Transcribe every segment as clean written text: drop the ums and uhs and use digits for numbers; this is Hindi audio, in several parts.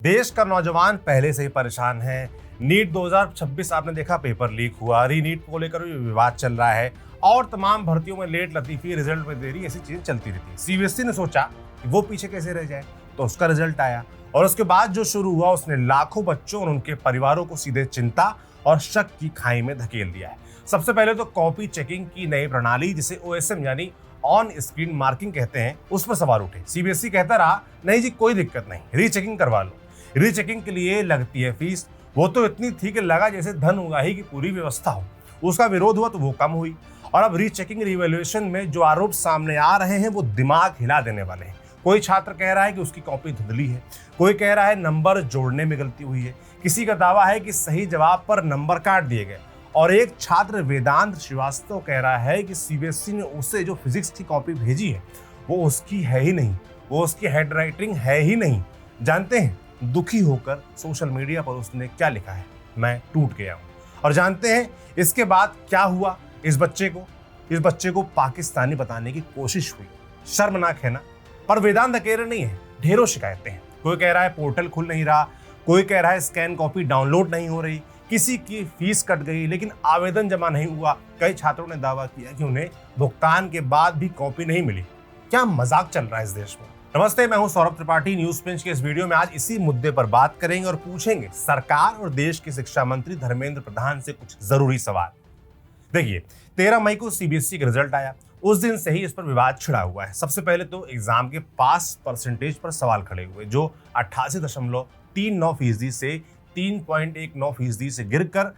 देश का नौजवान पहले से ही परेशान है। नीट 2026 आपने देखा, पेपर लीक हुआ, रीनीट को लेकर भी विवाद चल रहा है और तमाम भर्तियों में लेट लतीफी, रिजल्ट में देरी, ऐसी चीजें चलती रहती है। सीबीएसई ने सोचा कि वो पीछे कैसे रह जाए, तो उसका रिजल्ट आया और उसके बाद जो शुरू हुआ उसने लाखों बच्चों और उनके परिवारों को सीधे चिंता और शक की खाई में धकेल दिया है। सबसे पहले तो कॉपी चेकिंग की नई प्रणाली, जिसे ओएसएम यानी ऑन स्क्रीन मार्किंग कहते हैं, उस पर सवाल उठे। सीबीएसई कहता रहा, नहीं जी कोई दिक्कत नहीं, रीचेकिंग करवा लो। रीचेकिंग के लिए लगती है फीस, वो तो इतनी थी कि लगा जैसे धन उगाही की पूरी व्यवस्था हो। उसका विरोध हुआ तो वो कम हुई और अब रीचेकिंग रिवैल्यूएशन में जो आरोप सामने आ रहे हैं वो दिमाग हिला देने वाले हैं। कोई छात्र कह रहा है कि उसकी कॉपी धुंधली है, कोई कह रहा है नंबर जोड़ने में गलती हुई है, किसी का दावा है कि सही जवाब पर नंबर काट दिए गए और एक छात्र वेदांत श्रीवास्तव कह रहा है कि सीबीएसई ने उसे जो फिजिक्स की कॉपी भेजी है वो उसकी है ही नहीं, वो उसकी हैंडराइटिंग है ही नहीं। जानते हैं दुखी होकर सोशल मीडिया पर उसने क्या लिखा है, मैं टूट गया हूं। और जानते हैं इसके बाद क्या हुआ, इस बच्चे को पाकिस्तानी बताने की कोशिश हुई। शर्मनाक है ना। पर वेदांत अकेले नहीं है, ढेरों शिकायतें हैं। कोई कह रहा है पोर्टल खुल नहीं रहा, कोई कह रहा है स्कैन कॉपी डाउनलोड नहीं हो रही, किसी की फीस कट गई लेकिन आवेदन जमा नहीं हुआ। कई छात्रों ने दावा किया कि उन्हें भुगतान के बाद भी कॉपी नहीं मिली। क्या मजाक चल रहा है इस देश में। नमस्ते, मैं हूं सौरभ त्रिपाठी। न्यूज पिंच के इस वीडियो में आज इसी मुद्दे पर बात करेंगे और पूछेंगे सरकार और देश के शिक्षा मंत्री धर्मेंद्र प्रधान से कुछ जरूरी सवाल। देखिए, 13 मई को सीबीएसई का रिजल्ट आया। उस दिन से ही इस पर विवाद छिड़ा हुआ है। सबसे पहले तो एग्जाम के पास परसेंटेज पर सवाल खड़े हुए, जो 88.39% से 3.19% से गिरकर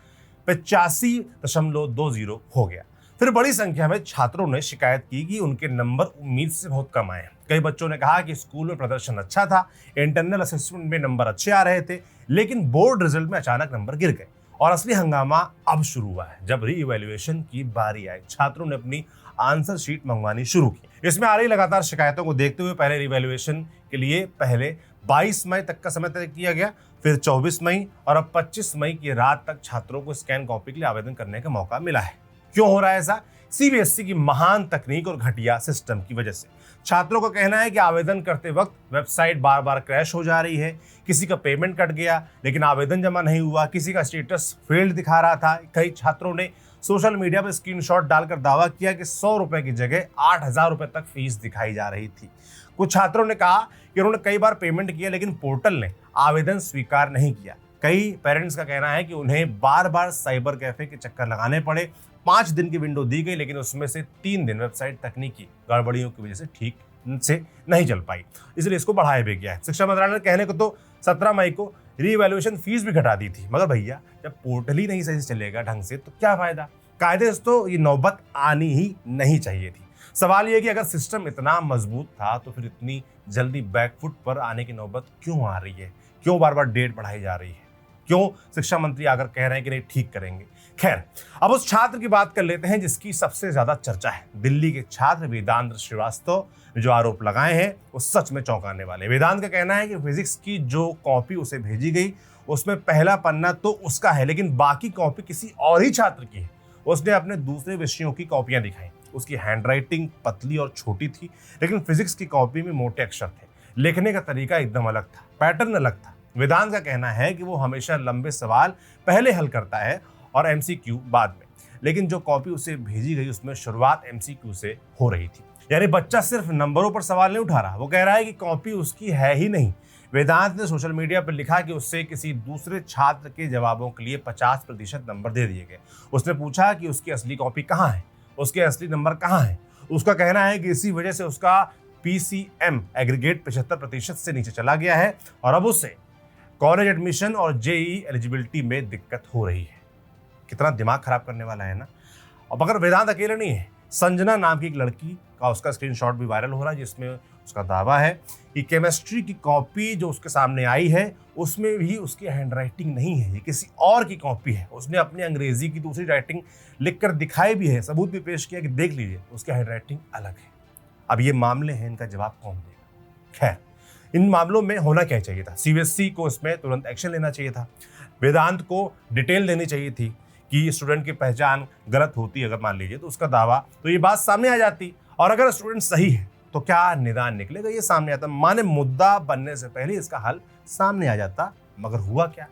85.20 हो गया। फिर बड़ी संख्या में छात्रों ने शिकायत की कि उनके नंबर उम्मीद से बहुत कम आए। कई बच्चों ने कहा कि स्कूल में प्रदर्शन अच्छा था, इंटरनल असेसमेंट में नंबर अच्छे आ रहे थे, लेकिन बोर्ड रिजल्ट में अचानक नंबर गिर गए। और असली हंगामा अब शुरू हुआ है, जब री इवैल्यूएशन की बारी आई। छात्रों ने अपनी आंसर शीट मंगवानी शुरू की। इसमें आ रही लगातार शिकायतों को देखते हुए पहले रिवैल्यूएशन के लिए 22 मई तक का समय तय किया गया, फिर 24 मई और अब 25 मई की रात तक छात्रों को स्कैन कॉपी के लिए आवेदन करने का मौका मिला है। क्यों हो रहा है ऐसा? सीबीएसई की महान तकनीक और घटिया सिस्टम की वजह से। छात्रों का कहना है कि आवेदन करते वक्त वेबसाइट बार बार क्रैश हो जा रही है, किसी का पेमेंट कट गया लेकिन आवेदन जमा नहीं हुआ, किसी का स्टेटस फेल्ड दिखा रहा था। कई छात्रों ने सोशल मीडिया पर स्क्रीनशॉट डालकर दावा किया कि 100 रुपए की जगह 8,000 रुपए तक फीस दिखाई जा रही थी। कुछ छात्रों ने कहा कि उन्होंने कई बार पेमेंट किया लेकिन पोर्टल ने आवेदन स्वीकार नहीं किया। कई पेरेंट्स का कहना है कि उन्हें बार बार साइबर कैफे के चक्कर लगाने पड़े। 5 दिन की विंडो दी गई लेकिन उसमें से 3 दिन वेबसाइट तकनीकी गड़बड़ियों की वजह से ठीक से नहीं चल पाई, इसलिए इसको बढ़ाया भी गया है। शिक्षा मंत्रालय ने कहने को तो 17 मई को रीवैल्यूएशन फीस भी घटा दी थी, मगर भैया जब पोर्टल ही नहीं सही से चलेगा ढंग से तो क्या फायदा। कायदे से तो ये नौबत आनी ही नहीं चाहिए थी। सवाल ये कि अगर सिस्टम इतना मजबूत था तो फिर इतनी जल्दी बैकफुट पर आने की नौबत क्यों आ रही है? क्यों बार बार डेट बढ़ाई जा रही है? क्यों शिक्षा मंत्री आकर कह रहे हैं कि नहीं ठीक करेंगे? खैर, अब उस छात्र की बात कर लेते हैं जिसकी सबसे ज्यादा चर्चा है। दिल्ली के छात्र वेदांत श्रीवास्तव ने जो आरोप लगाए हैं वो सच में चौंकाने वाले। वेदांत का कहना है कि फिजिक्स की जो कॉपी उसे भेजी गई उसमें पहला पन्ना तो उसका है लेकिन बाकी कॉपी किसी और ही छात्र की है। उसने अपने दूसरे विषयों की कॉपियां दिखाई, उसकी हैंडराइटिंग पतली और छोटी थी लेकिन फिजिक्स की कॉपी में मोटे अक्षर थे। लिखने का तरीका एकदम अलग था, पैटर्न अलग था। वेदांत का कहना है कि वो हमेशा लंबे सवाल पहले हल करता है और एमसीक्यू बाद में, लेकिन जो कॉपी उसे भेजी गई उसमें शुरुआत एमसीक्यू से हो रही थी। यानी बच्चा सिर्फ नंबरों पर सवाल नहीं उठा रहा, वो कह रहा है कि कॉपी उसकी है ही नहीं। वेदांत ने सोशल मीडिया पर लिखा कि उससे किसी दूसरे छात्र के जवाबों के लिए 50% नंबर दे दिए गए। उसने पूछा कि उसकी असली कॉपी कहाँ है, उसके असली नंबर कहाँ है। उसका कहना है कि इसी वजह से उसका पीसीएम एग्रीगेट 75% से नीचे चला गया है और अब उसे कॉलेज एडमिशन और जेईई एलिजिबिलिटी में दिक्कत हो रही है। कितना दिमाग खराब करने वाला है ना। और मगर वेदांत अकेले नहीं है। संजना नाम की एक लड़की का उसका स्क्रीनशॉट भी वायरल हो रहा है जिसमें उसका दावा है कि केमिस्ट्री की कॉपी जो उसके सामने आई है उसमें भी उसकी हैंडराइटिंग नहीं है, ये किसी और की कॉपी है। उसने अपनी अंग्रेजी की दूसरी राइटिंग लिखकर दिखाई भी है, सबूत भी पेश किया कि देख लीजिए उसकी हैंडराइटिंग अलग है। अब ये मामले हैं, इनका जवाब कौन देगा? खैर, इन मामलों में होना क्या चाहिए था? सीबीएसई को इसमें तुरंत एक्शन लेना चाहिए था। वेदांत को डिटेल देनी चाहिए थी कि स्टूडेंट की पहचान गलत होती अगर मान लीजिए तो उसका दावा, तो ये बात सामने आ जाती। और अगर स्टूडेंट सही है तो क्या निदान निकलेगा, ये सामने आता। माने मुद्दा बनने से पहले इसका हल सामने आ जाता। मगर हुआ क्या?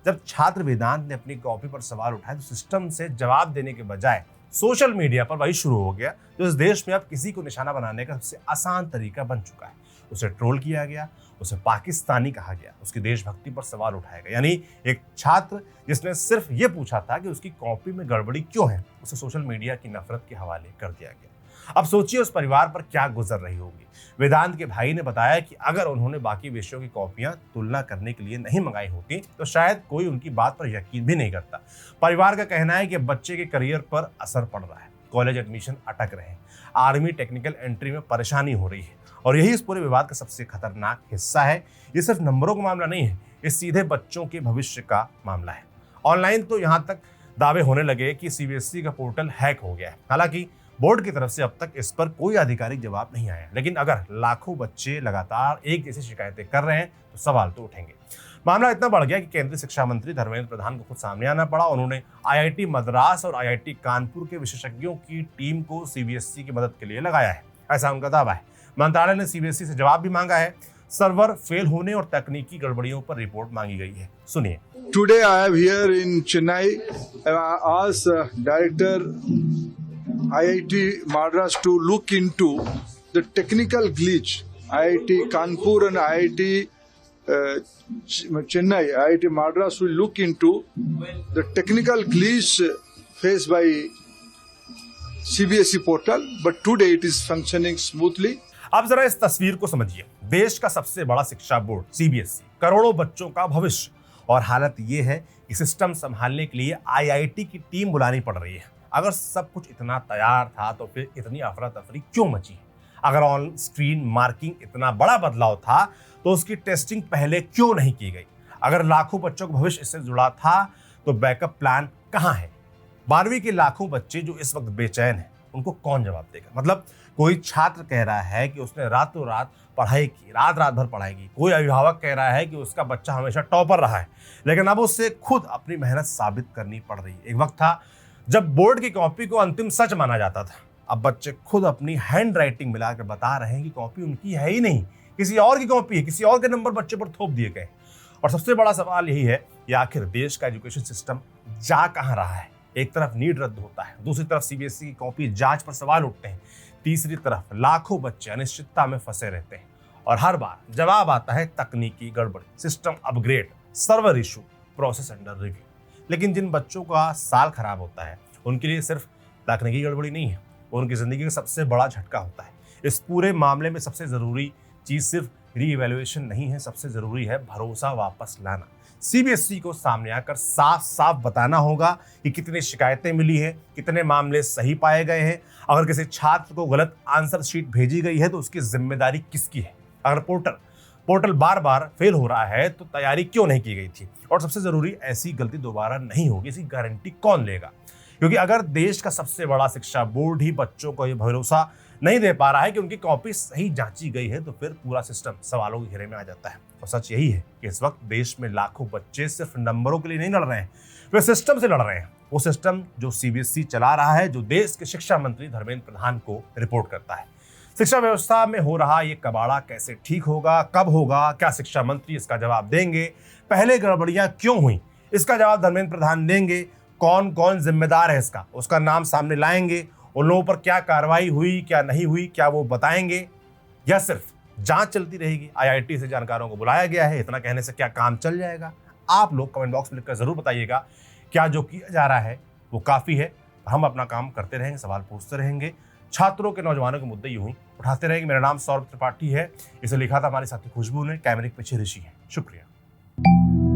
जब छात्र वेदांत ने अपनी कॉपी पर सवाल उठाए तो सिस्टम से जवाब देने के बजाय सोशल मीडिया पर वही शुरू हो गया जो इस देश में अब किसी को निशाना बनाने का सबसे आसान तरीका बन चुका है। उसे ट्रोल किया गया, उसे पाकिस्तानी कहा गया, उसकी देशभक्ति पर सवाल उठाया गया। यानी एक छात्र जिसने सिर्फ ये पूछा था कि उसकी कॉपी में गड़बड़ी क्यों है, उसे सोशल मीडिया की नफरत के हवाले कर दिया गया। अब सोचिए उस परिवार पर क्या गुजर रही होगी। वेदांत के भाई ने बताया कि अगर उन्होंने बाकी विषयों की कॉपियां तुलना करने के लिए नहीं मंगाई होती तो शायद कोई उनकी बात पर यकीन भी नहीं करता। परिवार का कहना है कि बच्चे के करियर पर असर पड़ रहा है, कॉलेज एडमिशन अटक रहे हैं, आर्मी टेक्निकल एंट्री में परेशानी हो रही है और यही इस पूरे विवाद का सबसे खतरनाक हिस्सा है। ये सिर्फ नंबरों का मामला नहीं है, ये सीधे बच्चों के भविष्य का मामला है। ऑनलाइन तो यहाँ तक दावे होने लगे कि सीबीएसई का पोर्टल हैक हो गया है। हालांकि बोर्ड की तरफ से अब तक इस पर कोई आधिकारिक जवाब नहीं आया, लेकिन अगर लाखों बच्चे लगातार एक जैसी शिकायतें कर रहे हैं तो सवाल तो उठेंगे। मामला इतना बढ़ गया कि केंद्रीय शिक्षा मंत्री धर्मेंद्र प्रधान को खुद सामने आना पड़ा। उन्होंने आईआईटी मद्रास और आईआईटी कानपुर के विशेषज्ञों की टीम को सीबीएसई की मदद के लिए लगाया है, ऐसा उनका दावा है। मंत्रालय ने सीबीएसई से जवाब भी मांगा है। सर्वर फेल होने और तकनीकी गड़बड़ियों पर रिपोर्ट मांगी गई है। सुनिए। Today I am here in Chennai. I asked Director IIT Madras to look into the technical glitch. IIT Kanpur and IIT Chennai, IIT Madras will look into the technical glitch faced by CBSE portal, but today it is functioning smoothly. अब जरा इस तस्वीर को समझिए। देश का सबसे बड़ा शिक्षा बोर्ड सीबीएसई, करोड़ों बच्चों का भविष्य, और हालत ये है कि सिस्टम संभालने के लिए आईआईटी की टीम बुलानी पड़ रही है। अगर सब कुछ इतना तैयार था तो फिर इतनी अफरा तफरी क्यों मची? अगर ऑन स्क्रीन मार्किंग इतना बड़ा बदलाव था तो उसकी टेस्टिंग पहले क्यों नहीं की गई? अगर लाखों बच्चों का भविष्य इससे जुड़ा था तो बैकअप प्लान कहाँ है? 12वीं के लाखों बच्चे जो इस वक्त बेचैन हैं, उनको कौन जवाब देगा? मतलब कोई छात्र कह रहा है कि उसने रातों रात पढ़ाई की, रात रात भर पढ़ाई की। कोई अभिभावक कह रहा है कि उसका बच्चा हमेशा टॉपर रहा है, लेकिन अब उससे खुद अपनी मेहनत साबित करनी पड़ रही है। एक वक्त था जब बोर्ड की कॉपी को अंतिम सच माना जाता था। अब बच्चे खुद अपनी हैंड राइटिंग मिलाकर बता रहे हैं कि कॉपी उनकी है ही नहीं, किसी और की कॉपी है, किसी और के नंबर बच्चे पर थोप दिए गए। और सबसे बड़ा सवाल यही है कि आखिर देश का एजुकेशन सिस्टम जा कहाँ रहा है? एक तरफ नीट रद्द होता है, दूसरी तरफ सीबीएसई की कॉपी जांच पर सवाल उठते हैं, तीसरी तरफ लाखों बच्चे अनिश्चितता में फंसे रहते हैं और हर बार जवाब आता है तकनीकी गड़बड़ी, system upgrade, server issue, process under review. लेकिन जिन बच्चों का साल खराब होता है उनके लिए सिर्फ तकनीकी गड़बड़ी नहीं है, वो उनकी जिंदगी का सबसे बड़ा झटका होता है। इस पूरे मामले में सबसे जरूरी चीज सिर्फ रीइवैल्यूएशन नहीं है, सबसे जरूरी है भरोसा वापस लाना। सीबीएसई को सामने आकर साफ साफ बताना होगा कि कितनी शिकायतें मिली हैं, कितने मामले सही पाए गए हैं। अगर किसी छात्र को गलत आंसर शीट भेजी गई है तो उसकी जिम्मेदारी किसकी है? अगर पोर्टल बार बार फेल हो रहा है तो तैयारी क्यों नहीं की गई थी? और सबसे जरूरी, ऐसी गलती दोबारा नहीं होगी, इसकी गारंटी कौन लेगा? क्योंकि अगर देश का सबसे बड़ा शिक्षा बोर्ड ही बच्चों को ये भरोसा नहीं दे पा रहा है कि उनकी कॉपी सही जांची गई है तो फिर पूरा सिस्टम सवालों के घेरे में आ जाता है। और सच यही है कि इस वक्त देश में लाखों बच्चे सिर्फ नंबरों के लिए नहीं लड़ रहे हैं, वे सिस्टम से लड़ रहे हैं। वो सिस्टम जो सीबीएसई चला रहा है, जो देश के शिक्षा मंत्री धर्मेंद्र प्रधान को रिपोर्ट करता है। शिक्षा व्यवस्था में हो रहा ये कबाड़ा कैसे ठीक होगा, कब होगा, क्या शिक्षा मंत्री इसका जवाब देंगे? पहले गड़बड़ियां क्यों हुई, इसका जवाब धर्मेंद्र प्रधान देंगे। कौन कौन जिम्मेदार है इसका, उसका नाम सामने लाएंगे। उन लोगों पर क्या कार्रवाई हुई, क्या नहीं हुई, क्या वो बताएंगे, या सिर्फ जांच चलती रहेगी? आईआईटी से जानकारों को बुलाया गया है, इतना कहने से क्या काम चल जाएगा? आप लोग कमेंट बॉक्स में लिखकर जरूर बताइएगा क्या जो किया जा रहा है वो काफी है? हम अपना काम करते रहेंगे, सवाल पूछते रहेंगे, छात्रों के, नौजवानों के मुद्दे यूं ही उठाते रहेंगे। मेरा नाम सौरभ त्रिपाठी है, इसे लिखा था हमारे साथी खुशबू ने, कैमरे के पीछे ऋषि है। शुक्रिया।